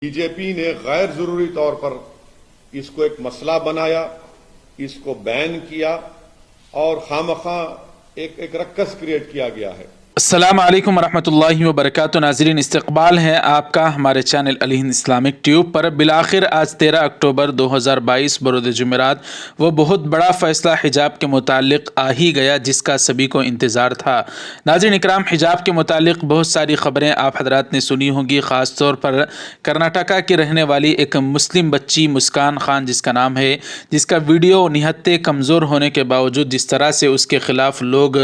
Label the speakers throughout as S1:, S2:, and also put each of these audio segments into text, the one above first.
S1: B J پی نے غیر ضروری طور پر اس کو ایک مسئلہ بنایا، اس کو بین کیا اور خواہ ایک رکس کریٹ کیا گیا ہے۔
S2: السلام علیکم ورحمۃ اللہ وبرکاتہ۔ ناظرین، استقبال ہے آپ کا ہمارے چینل الہند اسلامک ٹیوب پر۔ بالآخر آج 13 اکتوبر 2022 بروز جمعرات وہ بہت بڑا فیصلہ حجاب کے متعلق آ ہی گیا جس کا سبھی کو انتظار تھا۔ ناظرین اکرام، حجاب کے متعلق بہت ساری خبریں آپ حضرات نے سنی ہوں گی، خاص طور پر کرناٹکا کی رہنے والی ایک مسلم بچی مسکان خان جس کا نام ہے، جس کا ویڈیو نہتے کمزور ہونے کے باوجود جس طرح سے اس کے خلاف لوگ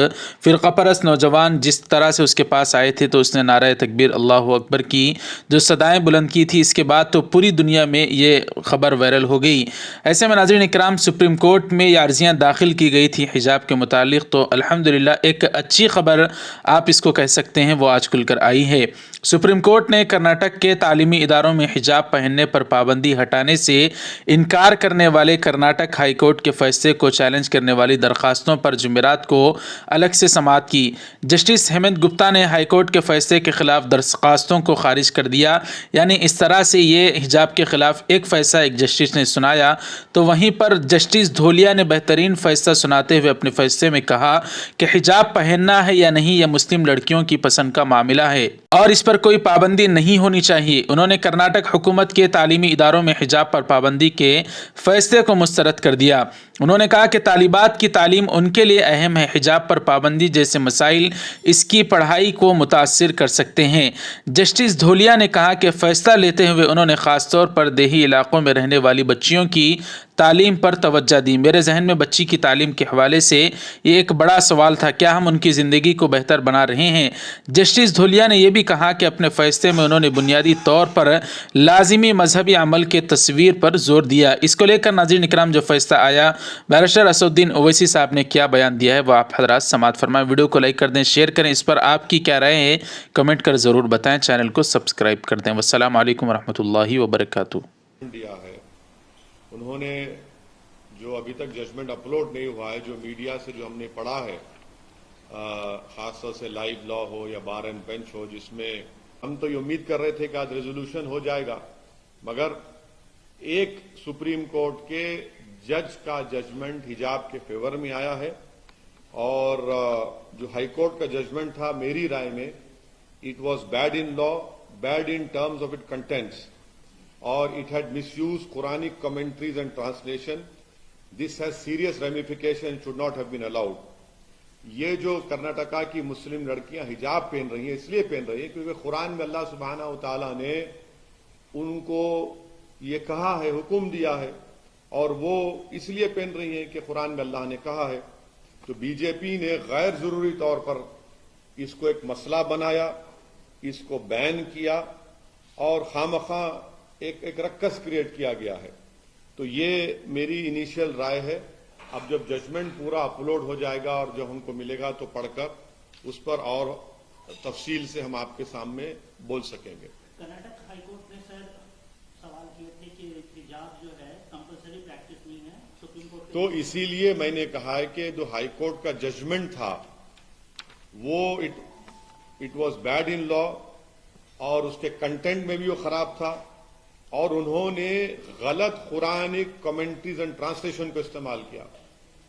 S2: فرقہ پرست نوجوان جس طرح سے اس کے پاس آئے تھے تو اس نے نعرہ تکبیر اللہ اکبر کی جو صدائیں بلند کی تھی، اس کے بعد تو پوری دنیا میں یہ خبر وائرل ہو گئی۔ ایسے میں ناظرین اکرام، سپریم کورٹ میں یہ عرضیاں داخل کی گئی تھی حجاب کے متعلق، تو الحمدللہ ایک اچھی خبر آپ اس کو کہہ سکتے ہیں وہ آج کھل کر آئی ہے۔ سپریم کورٹ نے کرناٹک کے تعلیمی اداروں میں حجاب پہننے پر پابندی ہٹانے سے انکار کرنے والے کرناٹک ہائی کورٹ کے فیصلے کو چیلنج کرنے والی درخواستوں پر جمعرات کو الگ سے سماعت کی۔ جسٹس ہیمنت گپتا نے ہائی کورٹ کے فیصلے کے خلاف درخواستوں کو خارج کر دیا، یعنی اس طرح سے یہ حجاب کے خلاف ایک فیصلہ ایک جسٹس نے سنایا، تو وہیں پر جسٹس دھولیا نے بہترین فیصلہ سناتے ہوئے اپنے فیصلے میں کہا کہ حجاب پہننا ہے یا نہیں یہ مسلم لڑکیوں کی پسند کا معاملہ ہے اور اس پر کوئی پابندی نہیں ہونی چاہیے۔ انہوں نے کرناٹک حکومت کے تعلیمی اداروں میں حجاب پر پابندی کے فیصلے کو مسترد کر دیا۔ انہوں نے کہا کہ طالبات کی تعلیم ان کے لیے اہم ہے، حجاب پر پابندی جیسے مسائل اس کی پڑھائی کو متاثر کر سکتے ہیں۔ جسٹس دھولیا نے کہا کہ فیصلہ لیتے ہوئے انہوں نے خاص طور پر دیہی علاقوں میں رہنے والی بچیوں کی تعلیم پر توجہ دی۔ میرے ذہن میں بچی کی تعلیم کے حوالے سے یہ ایک بڑا سوال تھا، کیا ہم ان کی زندگی کو بہتر بنا رہے ہیں؟ جسٹس دھولیا نے یہ بھی کہا کہ اپنے فیصلے میں انہوں نے بنیادی طور پر لازمی مذہبی عمل کے تصویر پر زور دیا۔ اس کو لے کر ناظرین اکرام جو فیصلہ آیا، بیرسٹر اسد الدین اویسی صاحب نے کیا بیان دیا ہے وہ آپ حضرات سماعت فرمائیں۔ ویڈیو کو لائک کر دیں، شیئر کریں، اس پر آپ کی کیا رائے ہے کمنٹ کر ضرور بتائیں، چینل کو سبسکرائب کر دیں۔ والسلام علیکم ورحمۃ اللہ وبرکاتہ۔
S1: انہوں نے جو ابھی تک ججمنٹ اپلوڈ نہیں ہوا ہے، جو میڈیا سے جو ہم نے پڑھا ہے، خاص طور سے لائیو لا ہو یا بار اینڈ بینچ ہو، جس میں ہم تو یہ امید کر رہے تھے کہ آج ریزولوشن ہو جائے گا، مگر ایک سپریم کورٹ کے جج کا ججمنٹ حجاب کے فیور میں آیا ہے، اور جو ہائی کورٹ کا ججمنٹ تھا میری رائے میں it was bad in law, bad in terms of it contents, اور it had misuse Quranic commentaries and translation. This has serious ramification, should not have been allowed. یہ جو کرناٹکا کی مسلم لڑکیاں حجاب پہن رہی ہیں اس لیے پہن رہی ہیں کیونکہ قرآن میں اللہ سبحانہ و تعالیٰ نے ان کو یہ کہا ہے، حکم دیا ہے، اور وہ اس لیے پہن رہی ہیں کہ قرآن میں اللہ نے کہا ہے۔ تو بی جے پی نے غیر ضروری طور پر اس کو ایک مسئلہ بنایا، اس کو بین کیا اور خواہ ایک رکس کریٹ کیا گیا ہے۔ تو یہ میری انیشیل رائے ہے۔ اب جب ججمنٹ پورا اپلوڈ ہو جائے گا اور جب ہم کو ملے گا تو پڑھ کر اس پر اور تفصیل سے ہم آپ کے سامنے بول سکیں گے۔
S3: کرناٹک ہائی کورٹ نے سر سوال کیے تھے کہ حجاب جو ہے کمپلسری پریکٹس نہیں ہے، سپریم کورٹ
S1: تو اسی لیے میں نے کہا ہے کہ جو ہائی کورٹ کا ججمنٹ تھا وہ اٹ واز بیڈ ان لا، اور اس کے کنٹینٹ میں بھی وہ خراب تھا، اور انہوں نے غلط قرآنک کمنٹریز اینڈ ٹرانسلیشن کو استعمال کیا۔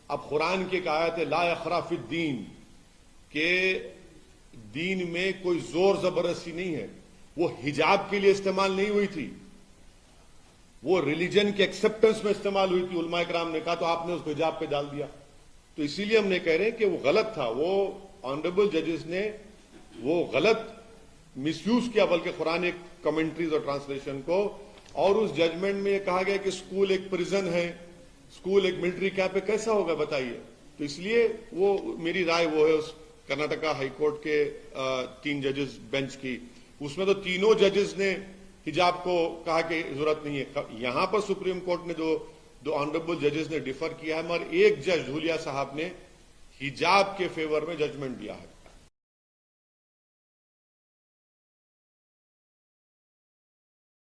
S1: اب قرآن کی ایک آیت ہے لا یخرا فی الدین، کہ دین میں کوئی زور زبردستی نہیں ہے، وہ حجاب کے لیے استعمال نہیں ہوئی تھی، وہ ریلیجن کے ایکسپٹنس میں استعمال ہوئی تھی۔ علماء کرام نے کہا تو آپ نے اس کو حجاب پہ ڈال دیا، تو اسی لیے ہم نے کہہ رہے ہیں کہ وہ غلط تھا، وہ آنریبل ججز نے وہ غلط مس یوز کیا بلکہ قرآن کمنٹریز اور ٹرانسلیشن کو، اور اس ججمنٹ میں یہ کہا گیا کہ اسکول ایک پریزن ہے، اسکول ایک ملٹری کیمپ ہے، کیسا ہوگا بتائیے؟ تو اس لیے وہ میری رائے وہ ہے اس کرناٹکا ہائی کورٹ کے 3 ججز بینچ کی، اس میں تو تینوں ججز نے حجاب کو کہا کہ ضرورت نہیں ہے۔ یہاں پر سپریم کورٹ نے دو آنریبل ججز نے ڈیفر کیا ہے، مگر ایک جج دھولیا صاحب نے حجاب کے فیور میں ججمنٹ دیا ہے۔